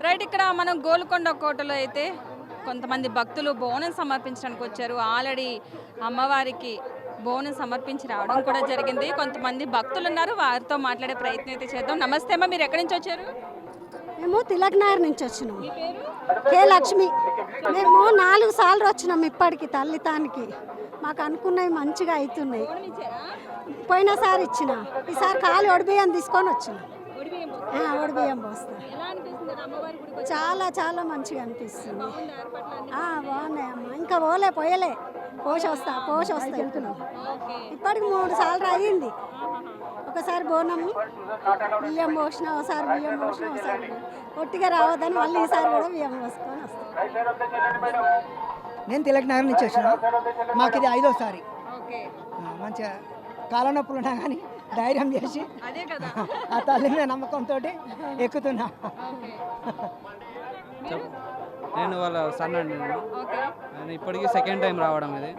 Right, ఇక్కడ మనం గోల్కొండ కోటలో అయితే కొంతమంది భక్తులు బోనం సమర్పించడానికి వచ్చారు. ఆల్రెడీ అమ్మవారికి బోనం సమర్పించి రావడం కూడా జరిగింది. కొంతమంది భక్తులు ఉన్నారు, వారితో మాట్లాడే ప్రయత్నం అయితే చేద్దాం. నమస్తే అమ్మ, మీరు ఎక్కడి నుంచి వచ్చారు? మేము తిలక్ నగర్ నుంచి వచ్చినాం. కే లక్ష్మి. మేము 4 సార్లు వచ్చినాం ఇప్పటికి తల్లితానికి. మాకు అనుకున్నవి మంచిగా అవుతున్నాయి. పోయినసారి ఇచ్చిన, ఈసారి ఖాళీ ఒడిబియ్యం తీసుకొని వచ్చిన. ఒడిబియ్యం పోస్తా. చాలా చాలా మంచిగా అనిపిస్తుంది. బాగున్నాయమ్మా. ఇంకా పోయలే పోసి వస్తా వెళ్తున్నాం. ఇప్పటికి 3 సార్లు అయ్యింది. ఒకసారి బోనం బియ్యం పోసిన, ఒకసారి బియ్యం పోసిన, ఒకసారి ఒట్టిగా రావద్దని మళ్ళీ ఈసారి కూడా బియ్యం పోసుకొని వస్తాం. నేను తిలక్ నగర్ నుంచి వచ్చిన. మాకు ఇది 5వ సారి. మంచిగా కాళ్ళ నొప్పులు ఉన్నా కానీ ధైర్యం చేసి ఆ తల్లి మీద నమ్మకంతో ఎక్కుతున్నా. నేను వాళ్ళ సన్ అండి. నేను ఇప్పటికీ సెకండ్ టైం రావడం. ఇది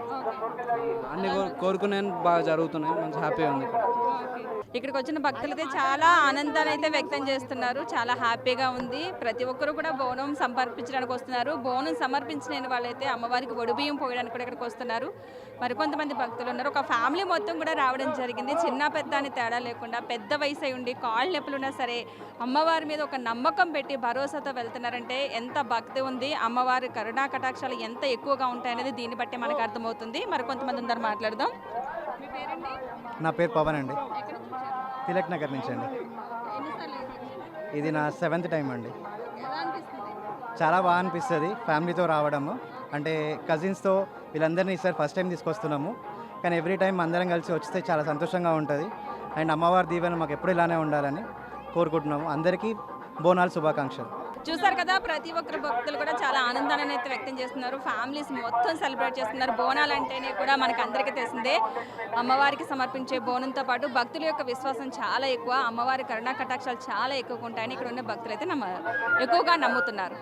అన్ని కోరుకునే బాగా జరుగుతున్నాయి. మంచి హ్యాపీగా ఉంది. ఇక్కడికి వచ్చిన భక్తులైతే చాలా ఆనందాన్ని అయితే వ్యక్తం చేస్తున్నారు. చాలా హ్యాపీగా ఉంది. ప్రతి ఒక్కరు కూడా బోనం సమర్పించడానికి వస్తున్నారు. బోనం సమర్పించిన వాళ్ళైతే అమ్మవారికి ఒడిబియ్యం పోయడానికి కూడా ఇక్కడికి వస్తున్నారు. మరికొంతమంది భక్తులు ఉన్నారు. ఒక ఫ్యామిలీ మొత్తం కూడా రావడం జరిగింది. చిన్న పెద్ద అని తేడా లేకుండా పెద్ద వయసు అయి ఉండి కాళ్ళు నొప్పులు ఉన్నా సరే అమ్మవారి మీద ఒక నమ్మకం పెట్టి భరోసాతో వెళ్తున్నారంటే ఎంత భక్తి ఉంది, అమ్మవారి కరుణా కటాక్షాలు ఎంత ఎక్కువగా ఉంటాయనేది దీన్ని బట్టి మనకు అర్థమవుతుంది. మరికొంతమంది అందరు మాట్లాడదాం. మీ పేరండి? నా పేరు పవన్ అండి. తిలక్ నగర్ నుంచి అండి. ఇది నా 7th టైం అండి. చాలా బాగా అనిపిస్తుంది ఫ్యామిలీతో రావడము. అంటే కజిన్స్తో వీళ్ళందరినీ ఈసారి ఫస్ట్ టైం తీసుకొస్తున్నాము. కానీ ఎవ్రీ టైం అందరం కలిసి వస్తే చాలా సంతోషంగా ఉంటుంది. అండ్ అమ్మవారి దీవెన మాకు ఎప్పుడు ఇలానే ఉండాలని కోరుకుంటున్నాము. అందరికీ బోనాలు శుభాకాంక్షలు. చూసారు కదా, ప్రతి ఒక్కరు భక్తులు కూడా చాలా ఆనందాన్ని అయితే వ్యక్తం చేస్తున్నారు. ఫ్యామిలీస్ మొత్తం సెలబ్రేట్ చేస్తున్నారు. బోనాలు అంటేనే కూడా మనకు అందరికీ తెలిసిందే, అమ్మవారికి సమర్పించే బోనంతో పాటు భక్తుల యొక్క విశ్వాసం చాలా ఎక్కువ. అమ్మవారి కరుణా కటాక్షాలు చాలా ఎక్కువగా ఉంటాయని ఇక్కడ ఉన్న భక్తులు అయితే ఎక్కువగా నమ్ముతున్నారు.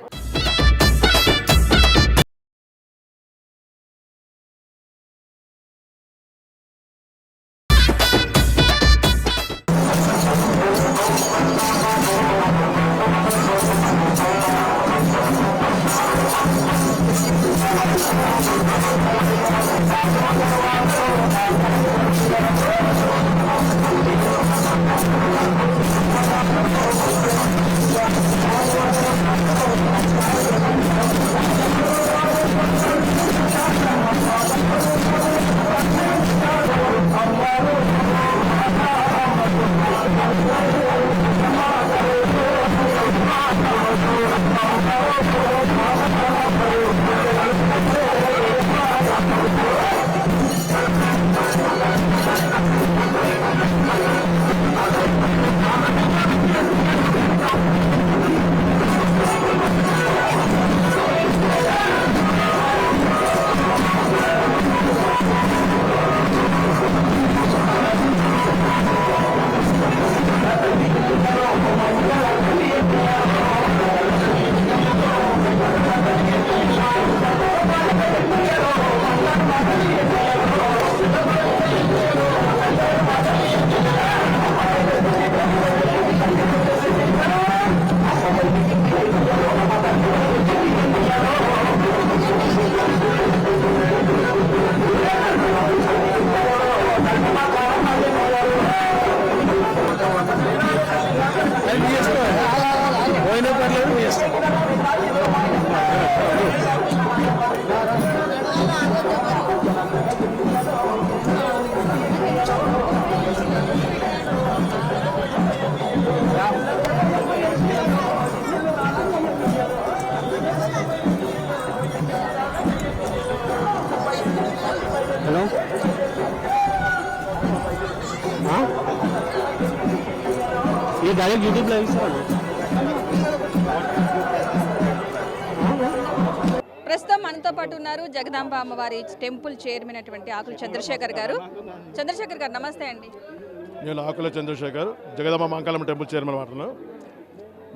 డైరెక్ట్ యూట్యూబ్లో ఇస్తాను. ప్రస్తుతం మనతో పాటు ఉన్నారు జగదాంబ అమ్మవారి టెంపుల్ చైర్మన్ అయినటువంటి ఆకుల చంద్రశేఖర్ గారు. చంద్రశేఖర్ గారు నమస్తే అండి. నేను ఆకుల చంద్రశేఖర్, జగదాంబ మహంకాళమ్మ టెంపుల్ చైర్మన్ మాట్లాడుతున్నాను.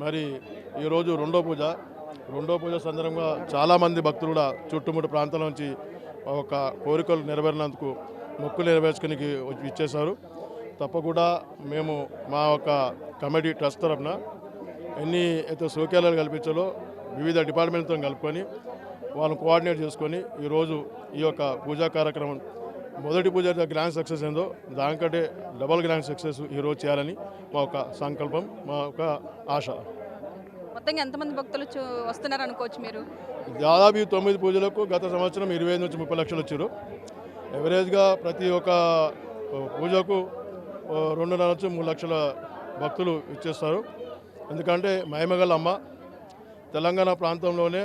మరి ఈరోజు రెండో పూజ సందర్భంగా చాలామంది భక్తులు కూడా చుట్టుముట్టు ప్రాంతాల నుంచి ఒక కోరికలు నెరవేరినందుకు మొక్కులు నెరవేర్చుకుని ఇచ్చేశారు. తప్పకుండా మేము మా ఒక కమిటీ ట్రస్ట్ తరఫున ఎన్ని అయితే సౌకర్యాలు కల్పించాలో వివిధ డిపార్ట్మెంట్తో కలుపుకొని వాళ్ళని కోఆర్డినేట్ చేసుకొని ఈరోజు ఈ యొక్క పూజా కార్యక్రమం మొదటి పూజ గ్రాండ్ సక్సెస్ ఏందో దానికంటే డబల్ గ్రాండ్ సక్సెస్ ఈరోజు చేయాలని మా ఒక సంకల్పం, మా ఒక ఆశ. మొత్తంగా ఎంతమంది భక్తులు వస్తున్నారు అనుకోవచ్చు మీరు? దాదాపు 9 పూజలకు గత సంవత్సరం 25 నుంచి 30 లక్షలు వచ్చారు. ఎవరేజ్గా ప్రతి ఒక్క పూజకు 2.5 నుంచి 3 లక్షల భక్తులు ఇచ్చేస్తారు. ఎందుకంటే మహిమగల అమ్మ తెలంగాణ ప్రాంతంలోనే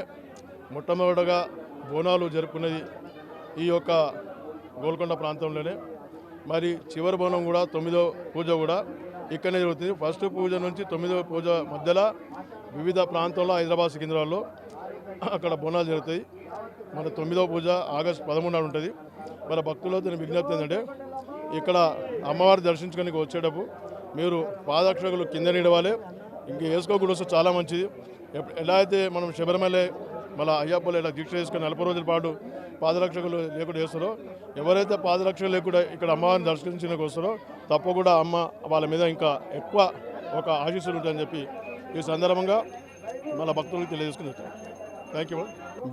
మొట్టమొదటగా బోనాలు జరుపుకున్నది ఈ యొక్క గోల్కొండ ప్రాంతంలోనే. మరి చివరి బోనం కూడా 9వ పూజ కూడా ఇక్కడనే జరుగుతుంది. ఫస్ట్ పూజ నుంచి 9వ పూజ మధ్యలో వివిధ ప్రాంతాల్లో హైదరాబాద్ సికింద్రాబాద్లో అక్కడ బోనాలు జరుగుతాయి. మన 9వ పూజ ఆగస్టు 13 ఉంటుంది. మన భక్తులతో విజ్ఞప్తి ఏంటంటే ఇక్కడ అమ్మవారి దర్శించుకొని వచ్చేటప్పుడు మీరు పాదరక్షకులు కింద నిడవాలి, ఇంక వేసుకోకుండా వస్తే చాలా మంచిది. ఎలా అయితే మనం శబరిమల మళ్ళీ అయ్యప్పలు ఇలా దీక్ష చేసుకొని 40 రోజుల పాటు పాదరక్షకులు లేకుండా చేస్తారో, ఎవరైతే పాదరక్షకులు లేకుండా ఇక్కడ అమ్మవారిని దర్శించడానికి వస్తారో తప్పకుండా అమ్మ వాళ్ళ మీద ఇంకా ఎక్కువ ఒక ఆశీస్సులు ఉంటాయని చెప్పి ఈ సందర్భంగా మన భక్తులకు తెలియజేసుకుని థ్యాంక్ యూ.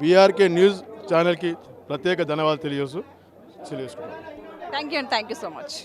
బీఆర్కే న్యూస్ ఛానల్కి ప్రత్యేక ధన్యవాదాలు తెలియజేసుకుంటాం. Thank you so much.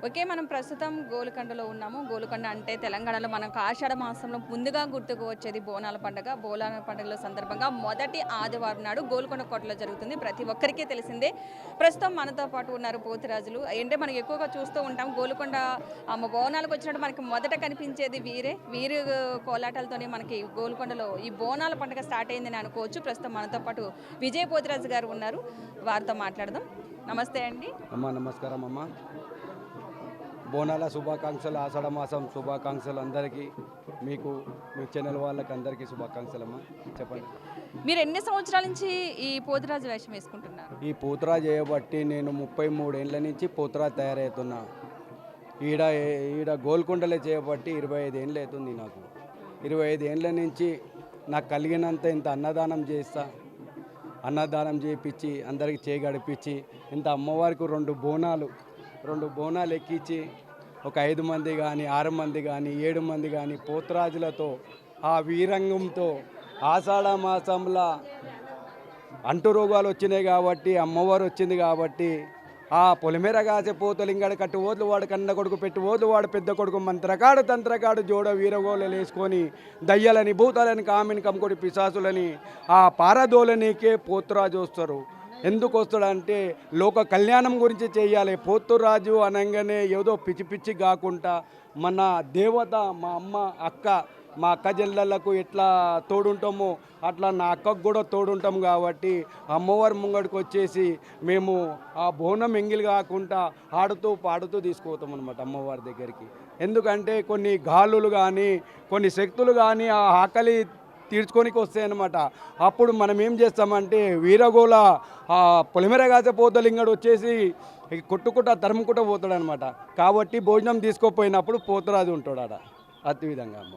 Okay, మనం ప్రస్తుతం గోల్కొండలో ఉన్నాము. గోల్కొండ అంటే తెలంగాణలో మనకు ఆషాఢ మాసంలో ముందుగా గుర్తుకు వచ్చేది బోనాల పండుగ. బోనాల పండుగల సందర్భంగా మొదటి ఆదివారం నాడు గోల్కొండ కోటలో జరుగుతుంది. ప్రతి ఒక్కరికి తెలిసిందే. ప్రస్తుతం మనతో పాటు ఉన్నారు పోతురాజులు. అంటే మనం ఎక్కువగా చూస్తూ ఉంటాం గోల్కొండ బోనాలకు వచ్చినట్టు మనకి మొదట కనిపించేది వీరు కోలాటాలతోనే మనకి గోల్కొండలో ఈ బోనాల పండుగ స్టార్ట్ అయిందని అనుకోవచ్చు. ప్రస్తుతం మనతో పాటు విజయ్ పోతురాజు గారు ఉన్నారు, వారితో మాట్లాడదాం. నమస్తే అండి. అమ్మ నమస్కారం అమ్మ. బోనాల శుభాకాంక్షలు, ఆషాఢ మాసం శుభాకాంక్షలు అందరికీ, మీకు మీ ఛానల్ వాళ్ళకి అందరికీ శుభాకాంక్షలు అమ్మ. చెప్పండి, మీరు ఎన్ని సంవత్సరాల నుంచి ఈ పోతురాజు వేషం వేసుకుంటున్నారు? ఈ పోతురాజు చేయబట్టి నేను 33 ఏళ్ళ నుంచి పోతురాజు తయారవుతున్నా. ఈడ గోల్కొండలో చేయబట్టి 25 ఏళ్ళు అవుతుంది నాకు. 25 ఏళ్ళ నుంచి నాకు కలిగినంత ఇంత అన్నదానం చేస్తా, అన్నదానం చేయించి అందరికి చేయగడిపించి, ఇంత అమ్మవారికి 2 బోనాలు ఎక్కించి ఒక 5 మంది కానీ 6 మంది కానీ 7 మంది కానీ పోతురాజులతో ఆ వీరంగంతో ఆషాఢ మాసంలో అంటు రోగాలు వచ్చినాయి కాబట్టి, అమ్మవారు వచ్చింది కాబట్టి, ఆ పొలిమేర కాసే పోతలు ఇంగడ కట్టు ఓట్లు వాడు కన్న కొడుకు పెట్టి ఓట్లు వాడు పెద్ద కొడుకు మంత్రకాడు తంత్రకాడు జోడ వీరగోళలు వేసుకొని దయ్యాలని భూతాలని కామిని కమ్ముకొడి పిశాసులని ఆ పారదోలనీకే పోతురాజు వస్తారు. ఎందుకు వస్తాడంటే లోక కళ్యాణం గురించి చేయాలి. పోతురాజు అనగానే ఏదో పిచ్చి పిచ్చి కాకుండా మన దేవత మా అక్క చెల్లెళ్ళకు ఎట్లా తోడుంటామో అట్లా నా అక్కకు కూడా తోడుంటాం కాబట్టి అమ్మవారి ముంగడికి వచ్చేసి మేము ఆ బోనం ఎంగిలి కాకుండా ఆడుతూ పాడుతూ తీసుకుపోతాం అనమాట అమ్మవారి దగ్గరికి. ఎందుకంటే కొన్ని గాలులు కానీ కొన్ని శక్తులు కానీ ఆ ఆకలి తీర్చుకోనికి వస్తాయి అన్నమాట. అప్పుడు మనం ఏం చేస్తామంటే వీరగోళ పొలిమేర కాసే పోతలింగడు వచ్చేసి కొట్టుకుంటా తరుముకుంటూ పోతాడు అనమాట. కాబట్టి భోజనం తీసుకోపోయినప్పుడు పోతురాజు ఉంటాడు ఆడ. అతి విధంగా అమ్మ.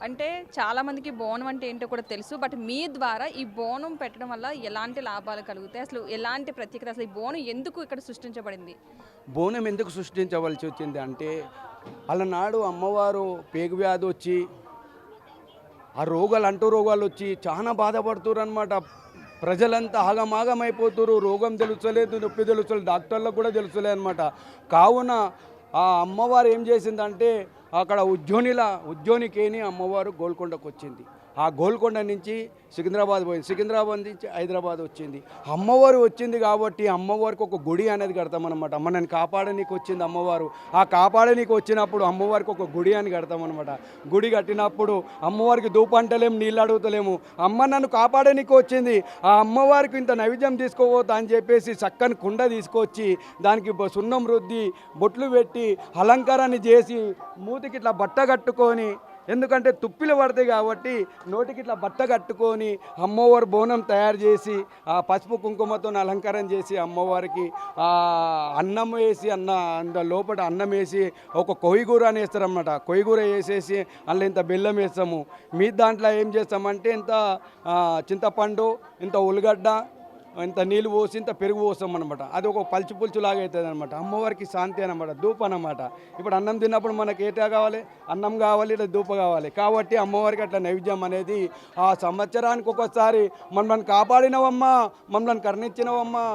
అంటే చాలామందికి బోనం అంటే ఏంటో కూడా తెలుసు, బట్ మీ ద్వారా ఈ బోనం పెట్టడం వల్ల ఎలాంటి లాభాలు కలుగుతాయి, అసలు ఎలాంటి ప్రత్యేకత, అసలు ఈ బోనం ఎందుకు ఇక్కడ సృష్టించబడింది? బోనం ఎందుకు సృష్టించవలసి వచ్చింది అంటే అలనాడు అమ్మవారు పేగు వ్యాధి వచ్చి ఆ అంటు రోగాలు వచ్చి చాలా బాధపడుతున్నారు అనమాట. ప్రజలంతా ఆగమాగమైపోతున్నారు. రోగం తెలుస్తలేదు, నొప్పి తెలుస్తలేదు, డాక్టర్లకు కూడా తెలుస్తలేదు అనమాట. కావున ఆ అమ్మవారు ఏం చేసిందంటే అక్కడ ఉజ్జోనికేని అమ్మవారు గోల్కొండకు వచ్చింది. ఆ గోల్కొండ నుంచి సికింద్రాబాద్ పోయింది, సికింద్రాబాద్ నుంచి హైదరాబాద్ వచ్చింది. అమ్మవారు వచ్చింది కాబట్టి అమ్మవారికి ఒక గుడి అనేది కడతామన్నమాట. మనల్ని కాపాడనీకి వచ్చింది అమ్మవారు. ఆ కాపాడనీకి వచ్చినప్పుడు అమ్మవారికి ఒక గుడి అని కడతామన్నమాట. గుడి కట్టినప్పుడు అమ్మవారికి ధూపంటలేము, నీళ్ళు అడుగుతలేము. అమ్మ నన్ను కాపాడనీకి వచ్చింది, ఆ అమ్మవారికి ఇంత నైవేద్యం తీసుకోవద్దా అని చెప్పేసి చక్కని కుండ తీసుకొచ్చి దానికి సున్నం రుద్ది బొట్లు పెట్టి అలంకారాన్ని చేసి మూతికి ఇట్లా బట్ట కట్టుకొని, ఎందుకంటే తుప్పిలు పడతాయి కాబట్టి నోటికి ఇట్లా బట్ట కట్టుకొని అమ్మవారి బోనం తయారు చేసి ఆ పసుపు కుంకుమతో అలంకారం చేసి అమ్మవారికి అన్నం వేసి లోపల అన్నం వేసి ఒక కొయ్యగూర అని వేస్తారన్నమాట. కొయ్యగూర వేసేసి అందులో ఇంత బెల్లం వేస్తాము. మీ దాంట్లో ఏం చేస్తామంటే ఇంత చింతపండు, ఇంత ఉల్లిగడ్డ, ఇంత నీళ్ళు పోసి ఇంత పెరుగు పోస్తాం అనమాట. అది ఒక పులుచులాగా అవుతుంది అనమాట. అమ్మవారికి శాంతి అనమాట, ధూప అనమాట. ఇప్పుడు అన్నం తిన్నప్పుడు మనకి ఏటా కావాలి, అన్నం కావాలి, లేదా ధూప కావాలి. కాబట్టి అమ్మవారికి అట్లా నైవేద్యం అనేది ఆ సంవత్సరానికి ఒకసారి మమ్మల్ని కాపాడినవమ్మా, మమ్మల్ని కరుణించినవమ్మా,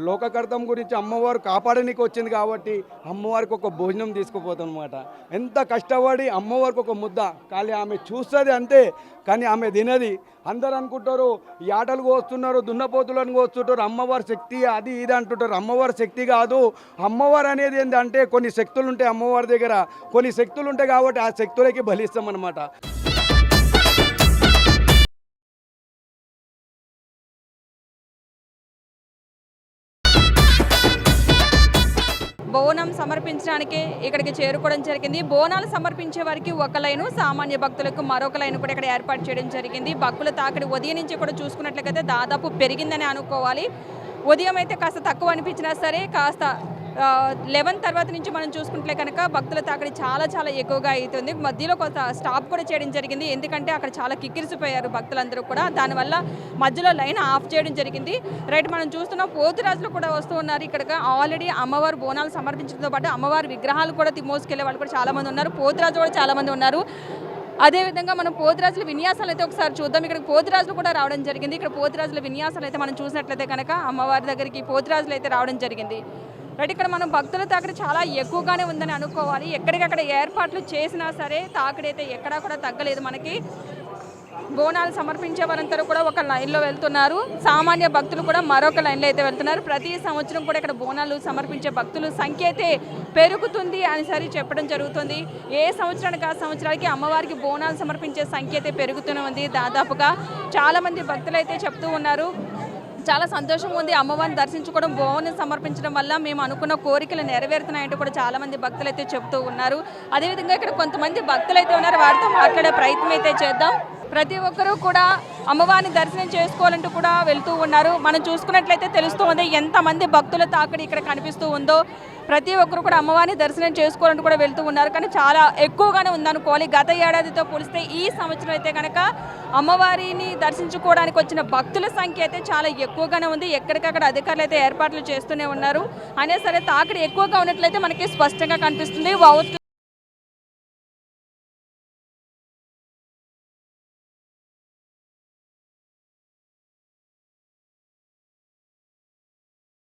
లోకకర్తం గురించి అమ్మవారు కాపాడనీకి వచ్చింది కాబట్టి అమ్మవారికి ఒక భోజనం తీసుకుపోతాం అనమాట. ఎంత కష్టపడి అమ్మవారికి ఒక ముద్ద ఖాళీ ఆమె చూస్తుంది అంతే, కానీ ఆమె తినది. అందరు అనుకుంటారు ఈ ఆటలు కోస్తున్నారు, దున్నపోతులను కోస్తుంటారు, అమ్మవారి శక్తి అది ఇది అంటుంటారు. అమ్మవారి శక్తి కాదు. అమ్మవారు అనేది ఏంటంటే కొన్ని శక్తులు ఉంటాయి అమ్మవారి దగ్గర, కొన్ని శక్తులు ఉంటాయి కాబట్టి ఆ శక్తులకి బలిస్తాం అనమాట. బోనం సమర్పించడానికి ఇక్కడికి చేరుకోవడం జరిగింది. బోనాలు సమర్పించే వారికి ఒక లైను, సామాన్య భక్తులకు మరొక లైను కూడా ఇక్కడ ఏర్పాటు చేయడం జరిగింది. భక్తుల తాకిడి ఉదయం నుంచి కూడా చూసుకున్నట్లయితే దాదాపు పెరిగిందని అనుకోవాలి. ఉదయం అయితే కాస్త తక్కువ అనిపించినా సరే కాస్త 11 తర్వాత నుంచి మనం చూసుకుంటే కనుక భక్తుల తాకిడి చాలా ఎక్కువగా అవుతుంది. మధ్యలో కొంత స్టాప్ కూడా చేయడం జరిగింది, ఎందుకంటే అక్కడ చాలా కిక్కిరిసిపోయారు భక్తులందరూ కూడా. దానివల్ల మధ్యలో లైన్ ఆఫ్ చేయడం జరిగింది. రైట్, మనం చూస్తున్నాం పోతురాజులు కూడా వస్తూ ఉన్నారు. ఇక్కడ ఆల్రెడీ అమ్మవారు బోనాలు సమర్పించడంతో పాటు అమ్మవారి విగ్రహాలు కూడా మోసుకెళ్లే వాళ్ళు కూడా చాలామంది ఉన్నారు. పోతురాజు కూడా చాలామంది ఉన్నారు. అదేవిధంగా మనం పోతురాజుల విన్యాసాలు అయితే ఒకసారి చూద్దాం. ఇక్కడ పోతురాజులు కూడా రావడం జరిగింది. ఇక్కడ పోతురాజుల విన్యాసాలు అయితే మనం చూసినట్లయితే కనుక అమ్మవారి దగ్గరికి పోతురాజులు అయితే రావడం జరిగింది. రైట్, ఇక్కడ మనం భక్తుల తాకిడి చాలా ఎక్కువగానే ఉందని అనుకోవాలి. ఎక్కడికక్కడ ఏర్పాట్లు చేసినా సరే తాకిడి అయితే ఎక్కడా కూడా తగ్గలేదు. మనకి బోనాలు సమర్పించే వారందరూ కూడా ఒక లైన్లో వెళ్తున్నారు, సామాన్య భక్తులు కూడా మరొక లైన్లో అయితే వెళ్తున్నారు. ప్రతి సంవత్సరం కూడా ఇక్కడ బోనాలు సమర్పించే భక్తుల సంఖ్య అయితే పెరుగుతుంది అని సరి చెప్పడం జరుగుతుంది. ఏ సంవత్సరానికి ఆ సంవత్సరానికి అమ్మవారికి బోనాలు సమర్పించే సంఖ్య అయితే పెరుగుతూనే ఉంది. దాదాపుగా చాలామంది భక్తులు అయితే చెప్తూ ఉన్నారు, చాలా సంతోషంగా ఉంది, అమ్మవారిని దర్శించుకోవడం, బోనం సమర్పించడం వల్ల మేము అనుకున్న కోరికలు నెరవేరుతున్నాయంటూ కూడా చాలామంది భక్తులు అయితే చెప్తూ ఉన్నారు. అదేవిధంగా ఇక్కడ కొంతమంది భక్తులు అయితే ఉన్నారు, వారితో మాట్లాడే ప్రయత్నం అయితే చేద్దాం. ప్రతి ఒక్కరూ కూడా అమ్మవారిని దర్శనం చేసుకోవాలంటూ కూడా వెళ్తూ ఉన్నారు. మనం చూసుకున్నట్లయితే తెలుస్తూ ఉంది ఎంతమంది భక్తుల తాకిడి ఇక్కడ కనిపిస్తూ ఉందో. ప్రతి ఒక్కరు కూడా అమ్మవారిని దర్శనం చేసుకోవాలంటూ కూడా వెళ్తూ ఉన్నారు, కానీ చాలా ఎక్కువగానే ఉందనుకోవాలి. గత ఏడాదితో పోలిస్తే ఈ సంవత్సరం అయితే కనుక అమ్మవారిని దర్శించుకోవడానికి వచ్చిన భక్తుల సంఖ్య అయితే చాలా ఎక్కువగానే ఉంది. ఎక్కడికక్కడ అధికారులు అయితే ఏర్పాట్లు చేస్తూనే ఉన్నారు. అయినా సరే తాకిడి ఎక్కువగా ఉన్నట్లయితే మనకి స్పష్టంగా కనిపిస్తుంది.